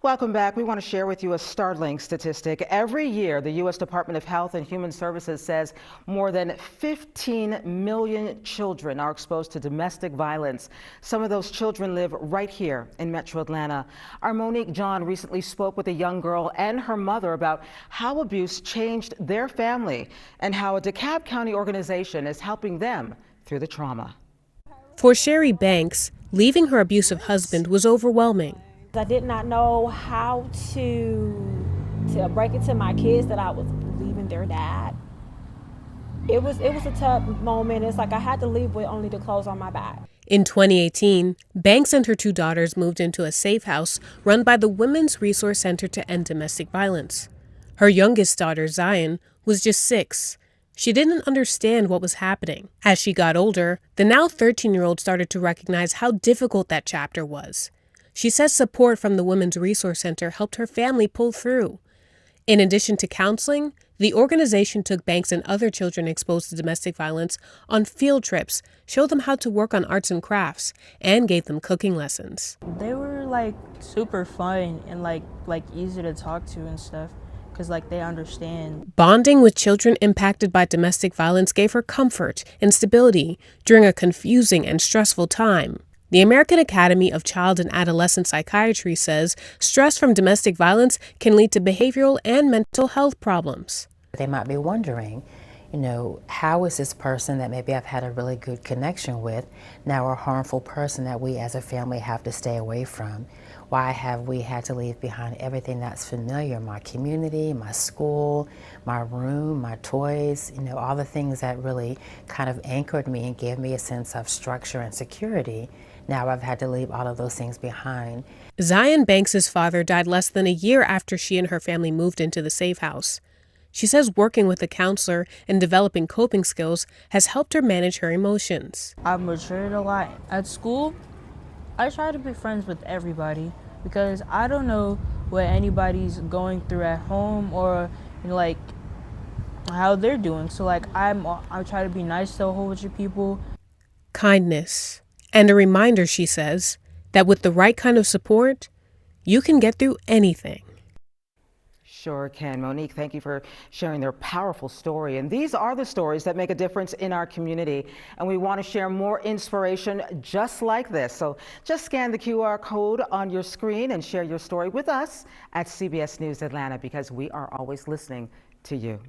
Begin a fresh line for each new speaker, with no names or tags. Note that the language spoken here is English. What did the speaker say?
Welcome back. We want to share with you a startling statistic. Every year, the U.S. Department of Health and Human Services says more than 15 million children are exposed to domestic violence. Some of those children live right here in Metro Atlanta. Our Monique John recently spoke with a young girl and her mother about how abuse changed their family and how a DeKalb County organization is helping them through the trauma.
For Sherry Banks, leaving her abusive husband was overwhelming.
I did not know how to break it to my kids that I was leaving their dad. It was a tough moment. It's like I had to leave with only the clothes on my back.
In 2018, Banks and her two daughters moved into a safe house run by the Women's Resource Center to End Domestic Violence. Her youngest daughter, Zion, was just 6. She didn't understand what was happening. As she got older, the now 13-year-old started to recognize how difficult that chapter was. She says support from the Women's Resource Center helped her family pull through. In addition to counseling, the organization took Banks and other children exposed to domestic violence on field trips, showed them how to work on arts and crafts, and gave them cooking lessons.
They were super fun and like easy to talk to and stuff, because they understand.
Bonding with children impacted by domestic violence gave her comfort and stability during a confusing and stressful time. The American Academy of Child and Adolescent Psychiatry says stress from domestic violence can lead to behavioral and mental health problems.
They might be wondering, how is this person that maybe I've had a really good connection with now a harmful person that we as a family have to stay away from? Why have we had to leave behind everything that's familiar, my community, my school, my room, my toys, all the things that really kind of anchored me and gave me a sense of structure and security. Now I've had to leave all of those things behind.
Zion Banks' father died less than a year after she and her family moved into the safe house. She says working with a counselor and developing coping skills has helped her manage her emotions.
I've matured a lot. At school, I try to be friends with everybody because I don't know what anybody's going through at home or how they're doing. So I try to be nice to a whole bunch of people.
Kindness. And a reminder, she says, that with the right kind of support, you can get through anything.
Sure can. Monique, thank you for sharing their powerful story. And these are the stories that make a difference in our community. And we want to share more inspiration just like this. So just scan the QR code on your screen and share your story with us at CBS News Atlanta, because we are always listening to you.